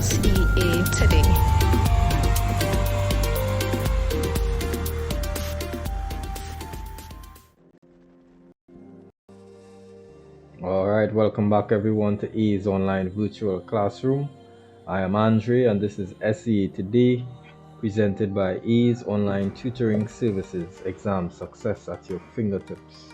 SEA Today. Alright, welcome back everyone to E's Online Virtual Classroom. I am Andre and this is SEA Today, presented by E's Online Tutoring Services, exam success at your fingertips.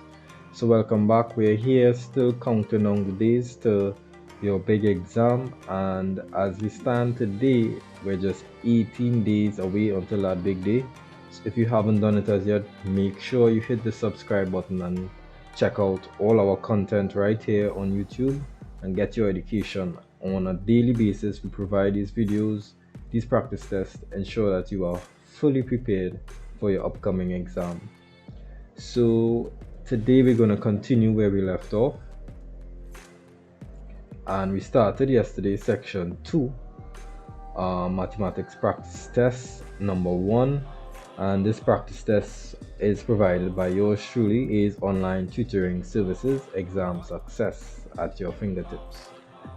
So welcome back. We're here still counting down the days to your big exam, and as we stand today, we're just 18 days away until that big day. So if you haven't done it as yet, make sure you hit the subscribe button and check out all our content right here on YouTube and get your education. On a daily basis, we provide these videos, these practice tests, ensure that you are fully prepared for your upcoming exam. So today we're going to continue where we left off, and we started yesterday section 2, mathematics practice test number 1. And this practice test is provided by yours truly, A's Online Tutoring Services, exam success at your fingertips.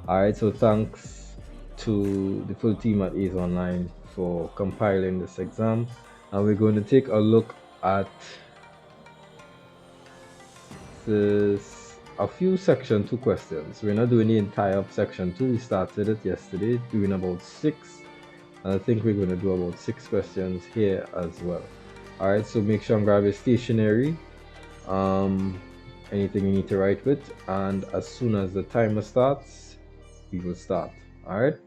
Alright, so thanks to the full team at A's Online for compiling this exam. And we're going to take a look at a few section 2 questions. We're not doing the entire section 2. We started it yesterday, doing about 6. And I think we're going to do about 6 questions here as well. Alright, so make sure and grab your stationery, anything you need to write with, and as soon as the timer starts, we will start. Alright,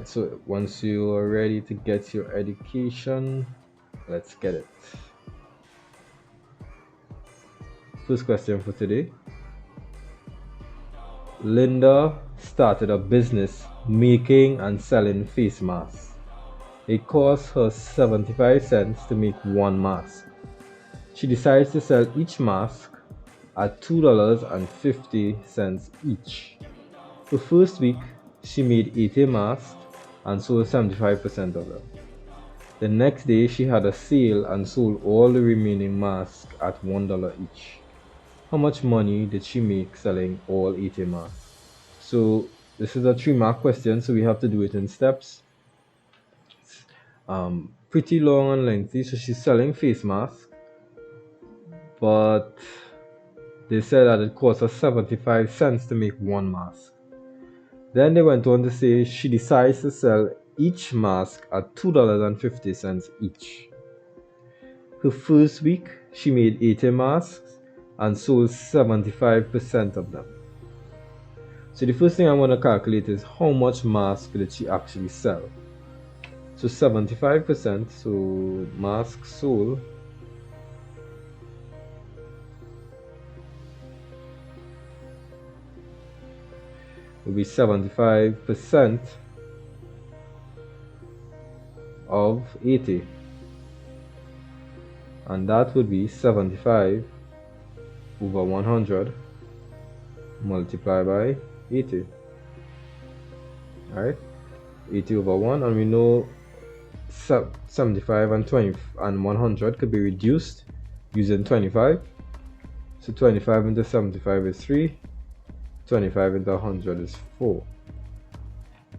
so once you are ready to get your education, let's get it. First question for today. Linda started a business making and selling face masks. It cost her 75 cents to make one mask. She decides to sell each mask at $2.50 each. The first week, she made 80 masks and sold 75% of them. The next day, she had a sale and sold all the remaining masks at $1 each. How much money did she make selling all 80 masks? So this is a 3-mark question, so we have to do it in steps. Pretty long and lengthy. So she's selling face masks, but they said that it cost her 75 cents to make one mask. Then they went on to say she decides to sell each mask at $2.50 each. Her first week, she made 80 masks and sold 75% of them. So the first thing I want to calculate is how much mask did she actually sell. So 75%, so mask sold will be 75% of 80, and that would be 75 over 100 multiplied by 80. Alright, 80 over 1, and we know 75 and 20 and 100 could be reduced using 25. So 25 into 75 is 3, 25 into 100 is 4,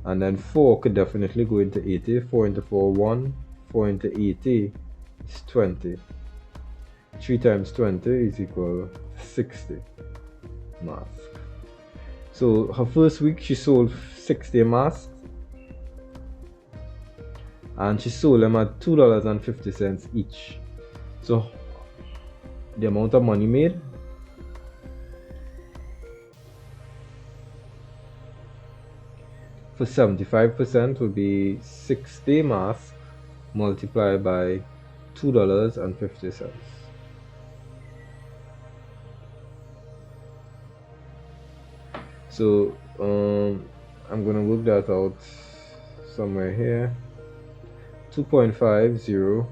and then 4 could definitely go into 80. 4 into 4 1, 4 into 80 is 20. 3 times 20 is equal to 60 masks. So her first week she sold 60 masks, and she sold them at $2.50 each. So the amount of money made for 75% would be 60 masks multiplied by $2.50. So I'm gonna work that out somewhere here. 2.50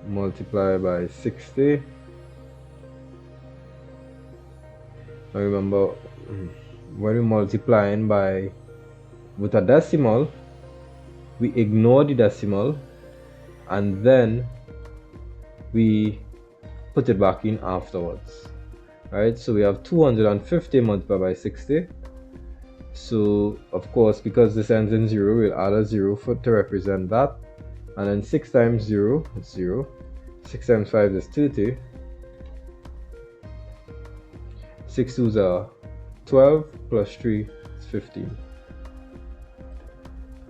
multiplied by 60. Now remember, when we're multiplying by with a decimal, we ignore the decimal and then we put it back in afterwards. Right, so we have 250 multiplied by 60. So of course, because this ends in 0, we'll add a 0 to represent that. And then 6 times 0 is 0. 6 times 5 is 30. 6 twos are 12 plus 3 is 15.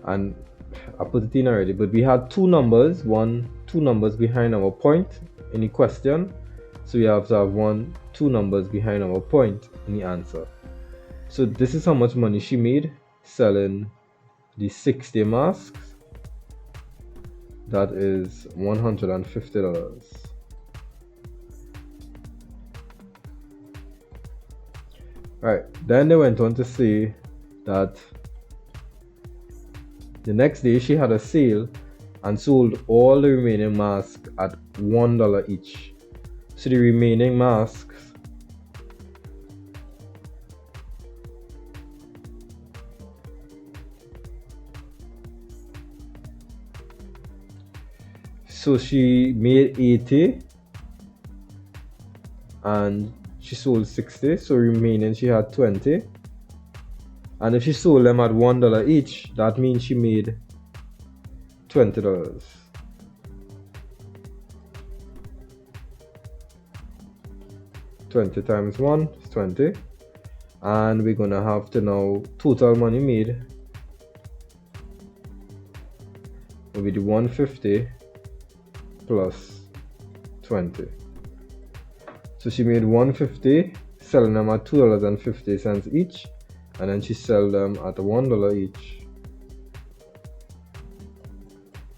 And I put it in already, but we had two numbers behind our point in the question. So we have to have two numbers behind our point in the answer. So this is how much money she made selling the 60 masks. That is $150. Right, then they went on to say that the next day she had a sale and sold all the remaining masks at $1 each. So the remaining masks so she made 80 and she sold 60, so remaining she had 20. And if she sold them at $1 each, that means she made $20. $20 times 1 is 20. And we're gonna have to now total money made will be the 150 plus 20. So she made 150 selling them at $2.50 each, and then she sold them at $1 each,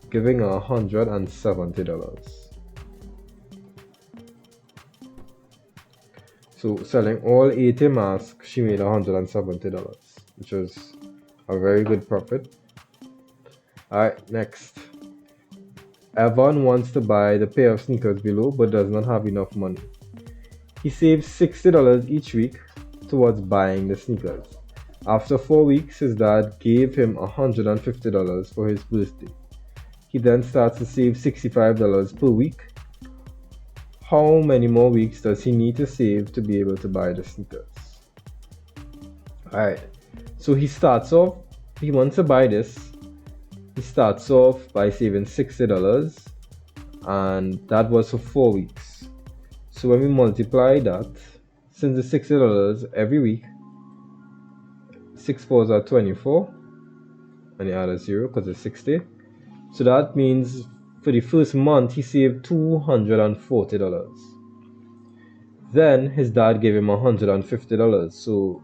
giving her $170. So selling all 80 masks, she made $170, which was a very good profit. Alright, next. Evan wants to buy the pair of sneakers below but does not have enough money. He saves $60 each week towards buying the sneakers. After 4 weeks, his dad gave him $150 for his birthday. He then starts to save $65 per week. How many more weeks does he need to save to be able to buy the sneakers? Alright, so he wants to buy this. He starts off by saving $60, and that was for 4 weeks. So when we multiply that, since it's $60 every week, 6 4s are 24, and you add a 0 because it's 60. So that means for the first month he saved $240. Then his dad gave him $150. So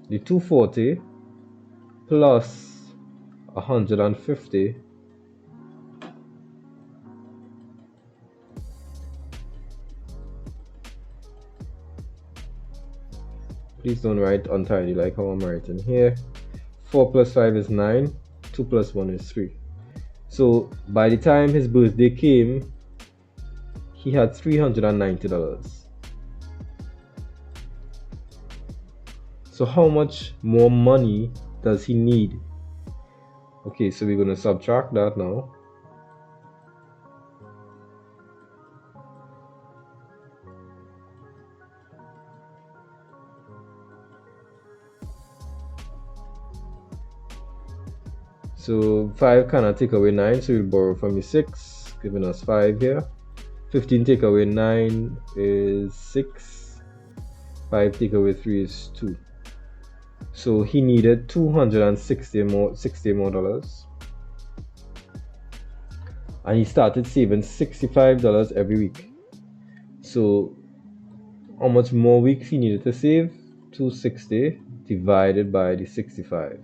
the $240 plus $150 please don't write untidy like how I'm writing here. 4 plus 5 is 9, 2 plus 1 is 3. So by the time his birthday came, he had $390. So how much more money does he need? Okay, so we're going to subtract that now. So 5 cannot take away 9, so we'll borrow from the 6, giving us 5 here. 15 take away 9 is 6. 5 take away 3 is 2. So he needed $260 more. And he started saving $65 every week. So how much more weeks he needed to save? 260 divided by the 65.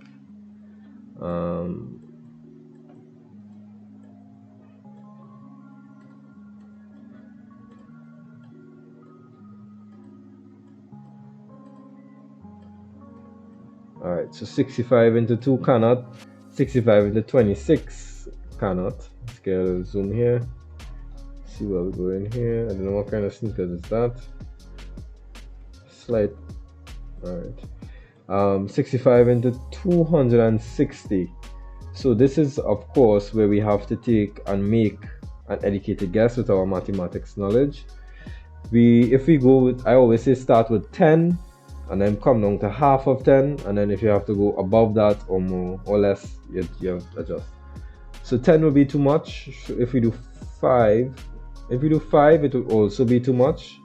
Alright, so 65 into 2 cannot. 65 into 26 cannot. Let's get a little zoom here. See where we go in here. I don't know what kind of sneakers is that. Slight. Alright. 65 into 260. So this is of course where we have to take and make an educated guess with our mathematics knowledge. If we go with, I always say start with 10 and then come down to half of 10, and then if you have to go above that or more or less, you have to adjust. So 10 will be too much. So if we do 5, it will also be too much.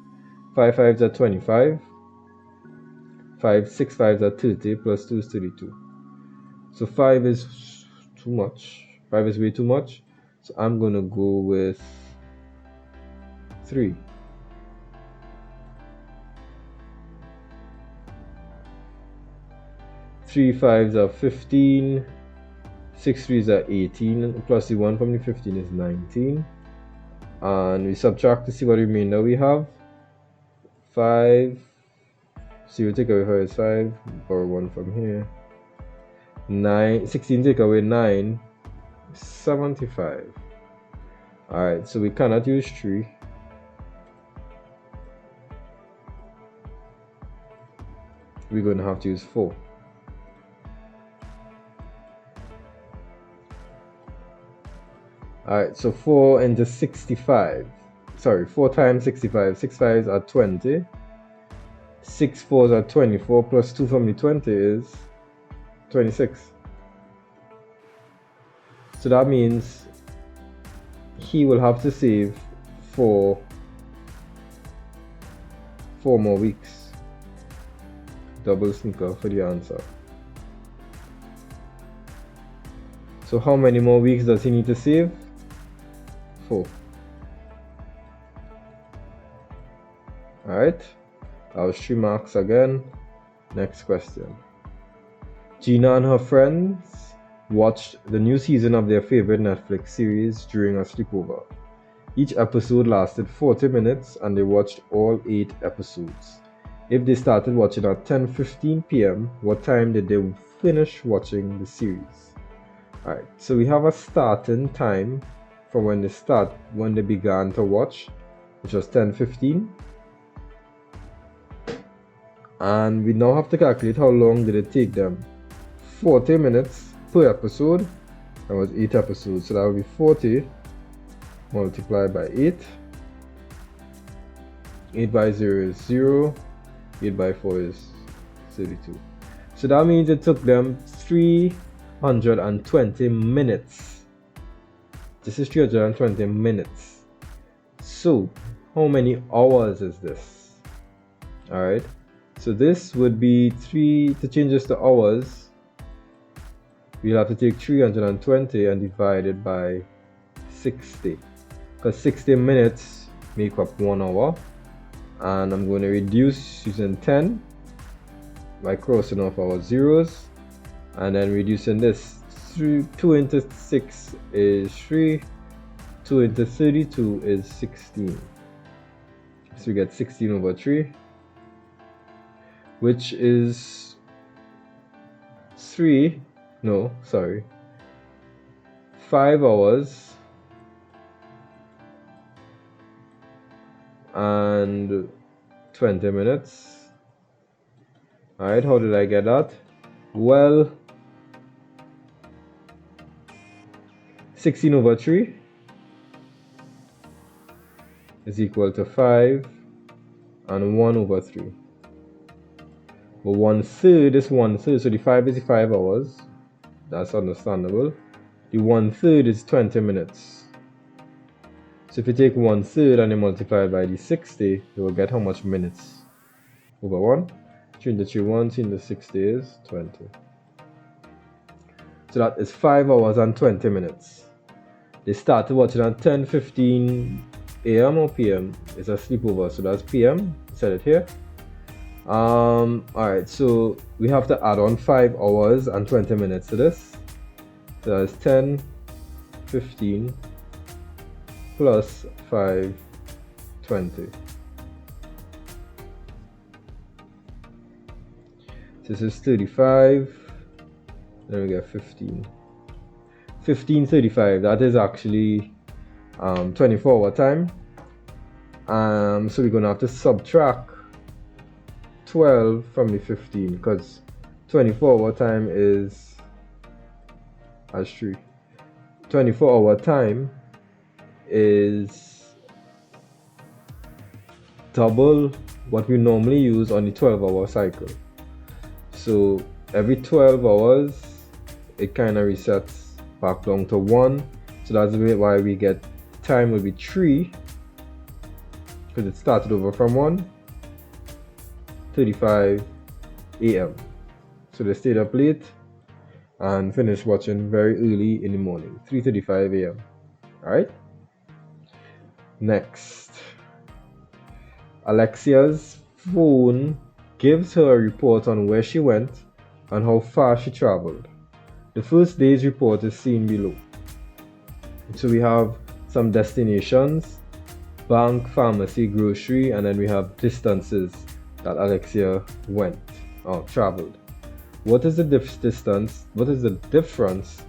5 5s are 25. 6 5s are 30, plus 2 is 32. So 5 is too much. 5 is way too much. So I'm gonna go with 3. 3 5s are 15. 6 3s are 18. Plus the 1 from the 15 is 19. And we subtract to see what remainder we have. 5. So you take away 5 is 5. Borrow 1 from here. 9. 16 take away 9. 75. Alright, so we cannot use 3. We're going to have to use 4. Alright, so 4 into 65. Sorry, 4 times 65. 6 5s are 20. 6 4s are 24. Plus 2 from the 20 is 26. So that means he will have to save for 4 more weeks. Double sneaker for the answer. So how many more weeks does he need to save? 4. Alright, that was 3 marks again. Next question. Gina and her friends watched the new season of their favorite Netflix series during a sleepover. Each episode lasted 40 minutes and they watched all 8 episodes. If they started watching at 10:15 p.m., what time did they finish watching the series? Alright, so we have a starting time from when they began to watch, which was 10:15. And we now have to calculate how long did it take them. 40 minutes per episode. That was 8 episodes, so that would be 40 multiplied by 8. 8 by 0 is 0. 8 by 4 is 32. So that means it took them 320 minutes. This is 320 minutes. So how many hours is this? Alright, so this would be 3. To change this to hours, we'll have to take 320 and divide it by 60, because 60 minutes make up 1 hour. And I'm going to reduce using 10 by crossing off our zeros, and then reducing this. 2 into 6 is 3. 2 into 32 is 16. So we get 16 over 3, which is 5 hours and 20 minutes. Alright, how did I get that? Well, 16 over 3 is equal to 5 and 1 over 3. But 1/3 is 1/3, so the 5 is the 5 hours. That's understandable. The 1/3 is 20 minutes. So if you take 1/3 and you multiply by the 60, you will get how much minutes over 1. 3 into 3 1, 3 into 60 is 20. So that is 5 hours and 20 minutes. They started watching at 10:15 a.m. or p.m. It's a sleepover, so that's p.m. Set it here. Alright, so we have to add on 5 hours and 20 minutes to this. So that's 10:15 plus 5:20. This is 35. Then we get 15. 15:35. That is actually 24-hour time. So we're gonna have to subtract 12 from the 15, because 24-hour time is as 3. 24-hour time is double what we normally use on the 12-hour cycle. So every 12 hours, it kind of resets back down to 1. So that's why we get time will be 3, because it started over from 1:35 a.m. So they stayed up late and finished watching very early in the morning, 3:35 a.m. Alright? Next. Alexia's phone gives her a report on where she went and how far she traveled. The first day's report is seen below. So we have some destinations: bank, pharmacy, grocery, and then we have distances that Alexia went or traveled. What is the distance? What is the difference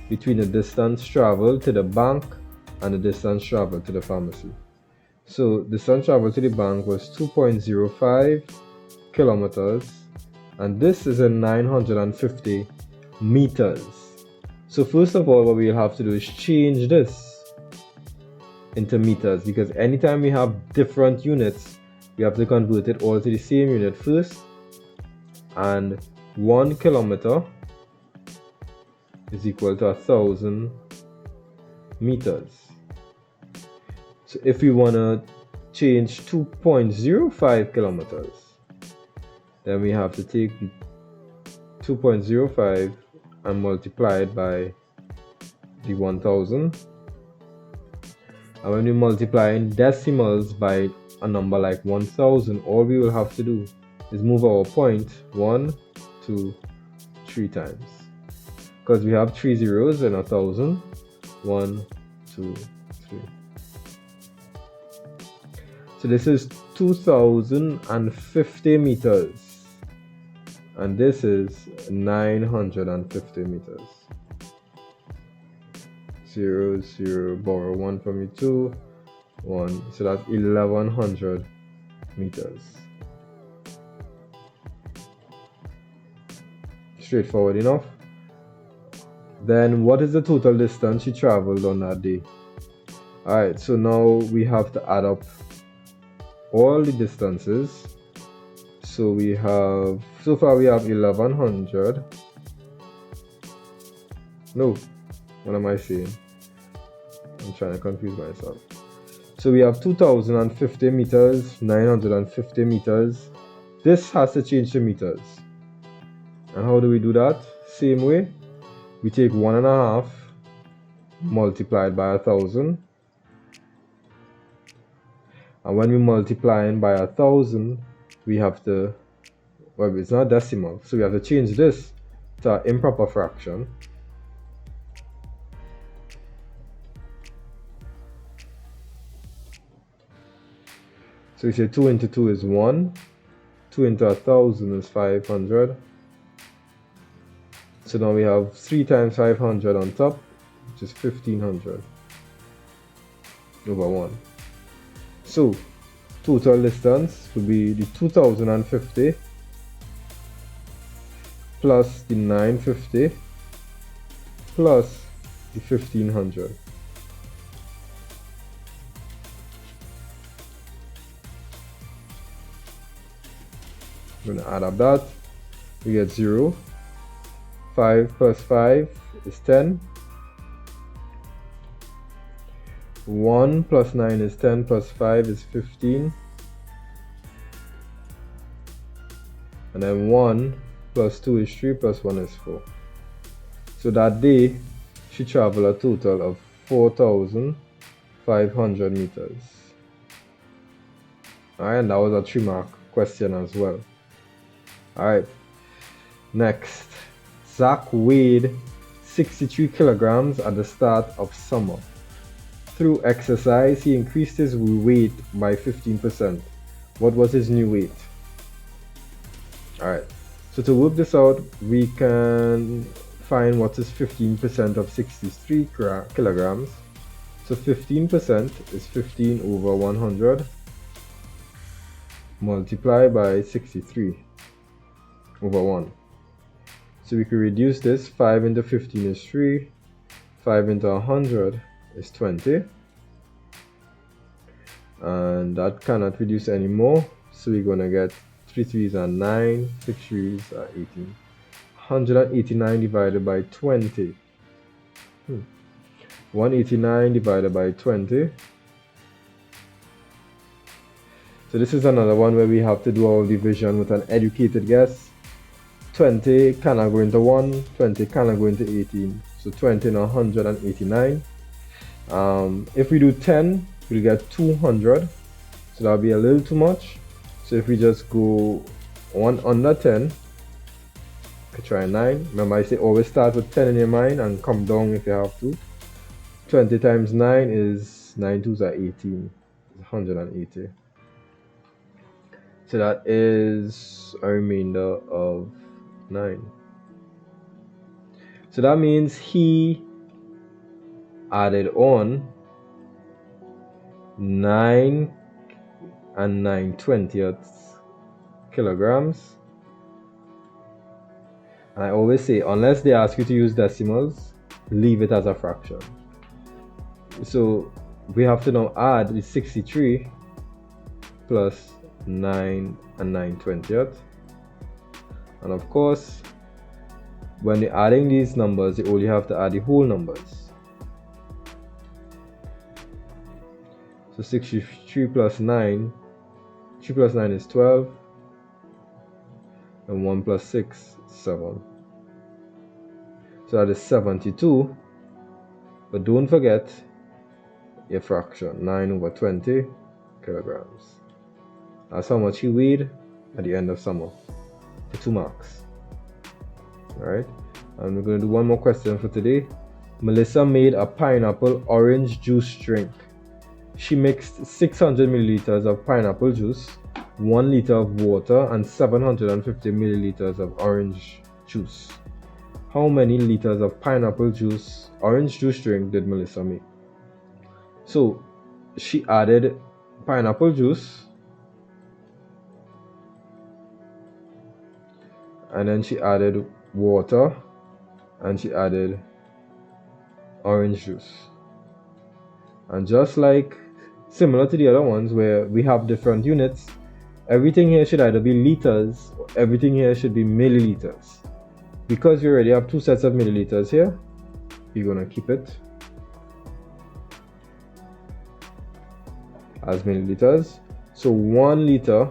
between the distance traveled to the bank and the distance traveled to the pharmacy? So the distance traveled to the bank was 2.05 kilometers, and this is in 950 meters. So first of all, what we'll have to do is change this into meters, because anytime we have different units, we have to convert it all to the same unit first. And 1 kilometer is equal to 1,000 meters. So if we want to change 2.05 kilometers, then we have to take 2.05 and multiply it by the 1,000. And when we multiply in decimals by a number like 1,000, all we will have to do is move our point 1, 2, 3 times, because we have 3 zeros in 1,000. 1, 2, 3. So this is 2,050 meters, and this is 950 meters. 0, 0, borrow 1 from you, 2, 1. So that's 1,100 meters. Straightforward enough. Then what is the total distance she traveled on that day? Alright, so now we have to add up all the distances. So we have, so far we have 1,100. No, what am I saying? I'm trying to confuse myself. So we have 2,050 meters, 950 meters. This has to change to meters. And how do we do that? Same way. We take 1.5 multiplied by 1,000. And when we multiply by 1,000, we have to, well, it's not decimal, so we have to change this to an improper fraction. So we say 2 into 2 is 1, 2 into 1,000 is 500. So now we have 3 times 500 on top, which is 1,500 over 1. So total distance will be the 2,050 plus the 950 plus the 1,500. I'm going to add up that. We get 0. 5 plus 5 is 10. 1 plus 9 is 10, plus 5 is 15. And then 1 plus 2 is 3, plus 1 is 4. So that day, she traveled a total of 4,500 meters. Alright, and that was a 3-mark question as well. Alright, next. Zach weighed 63 kilograms at the start of summer. Through exercise, he increased his weight by 15%. What was his new weight? Alright, so to work this out, we can find what is 15% of 63 kilograms. So 15% is 15 over 100 multiplied by 63 over 1. So we can reduce this. 5 into 15 is 3. 5 into 100 is 20. And that cannot reduce anymore. So we're gonna get 3 threes are 9, 6 threes are 18. 189 divided by 20. 189 divided by 20. So this is another one where we have to do our division with an educated guess. 20 cannot go into 1, 20 cannot go into 18. So 20 and 189. If we do 10, we'll get 200. So that'll be a little too much. So if we just go 1 under 10, could try 9. Remember, I say always start with 10 in your mind and come down if you have to. 20 times 9 is 9 twos are 18. It's 180. So that is a remainder of 9. So that means he added on 9 and 9/20 kilograms. And I always say, unless they ask you to use decimals, leave it as a fraction. So we have to now add the 63 plus 9 and 9/20. And of course, when you're adding these numbers, you only have to add the whole numbers. So 63 plus 9, 3 plus 9 is 12, and 1 plus 6 is 7. So that is 72, but don't forget your fraction, 9 over 20 kilograms. That's how much he weighed at the end of summer, for 2 marks. Alright, and we're going to do one more question for today. Melissa made a pineapple orange juice drink. She mixed 600 milliliters of pineapple juice, 1 liter of water, and 750 milliliters of orange juice. How many liters of pineapple juice, orange juice drink did Melissa make? So she added pineapple juice, and then she added water, and she added orange juice. And just like similar to the other ones where we have different units, everything here should either be liters or everything here should be milliliters. Because you already have 2 sets of milliliters here, you're gonna keep it as milliliters. So 1 liter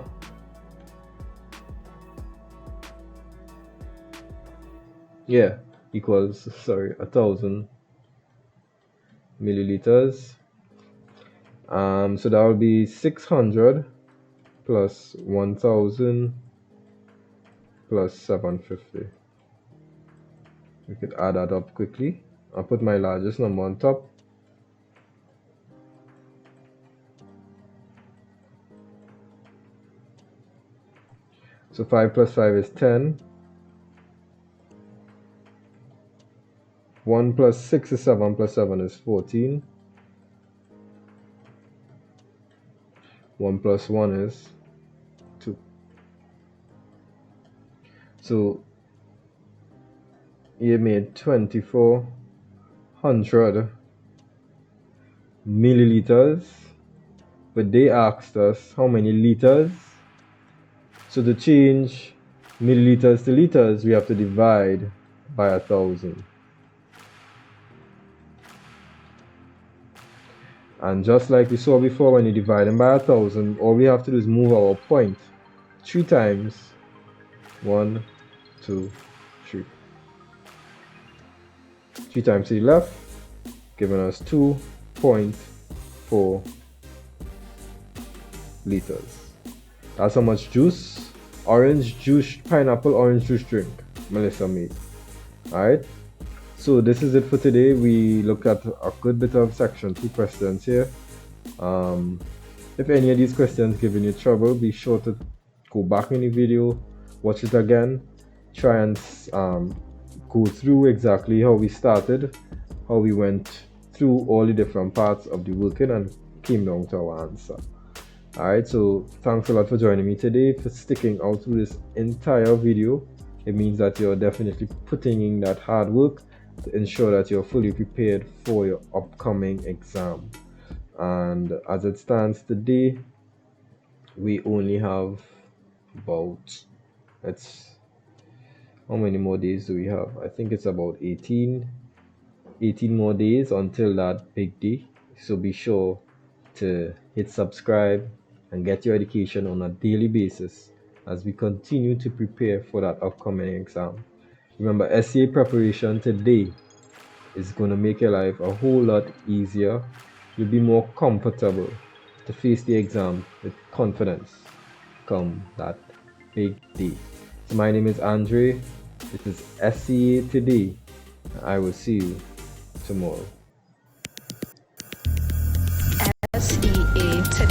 equals 1,000 milliliters. So that would be 600 plus 1,000 plus 750. We could add that up quickly. I'll put my largest number on top. So 5 plus 5 is 10. 1 plus 6 is 7 plus 7 is 14. 1 plus 1 is 2. So you made 2,400 milliliters, but they asked us how many liters. So to change milliliters to liters, we have to divide by 1,000. And just like we saw before, when you divide them by 1,000, all we have to do is move our point 3 times. 1, 2, 3. 3 times to the left, giving us 2.4 liters. That's how much juice, pineapple orange juice drink Melissa made. Alright, so this is it for today. We looked at a good bit of section 2 questions here. If any of these questions giving you trouble, be sure to go back in the video, watch it again, try and go through exactly how we started, how we went through all the different parts of the working and came down to our answer. Alright, so thanks a lot for joining me today, for sticking out through this entire video. It means that you're definitely putting in that hard work to ensure that you're fully prepared for your upcoming exam. And as it stands today, we only have about, let's, how many more days do we have? I think it's about 18 more days until that big day. So be sure to hit subscribe and get your education on a daily basis as we continue to prepare for that upcoming exam. Remember, essay preparation today is going to make your life a whole lot easier. You'll be more comfortable to face the exam with confidence come that big day. So my name is Andre. This is SCA Today. I will see you tomorrow. SEA Today.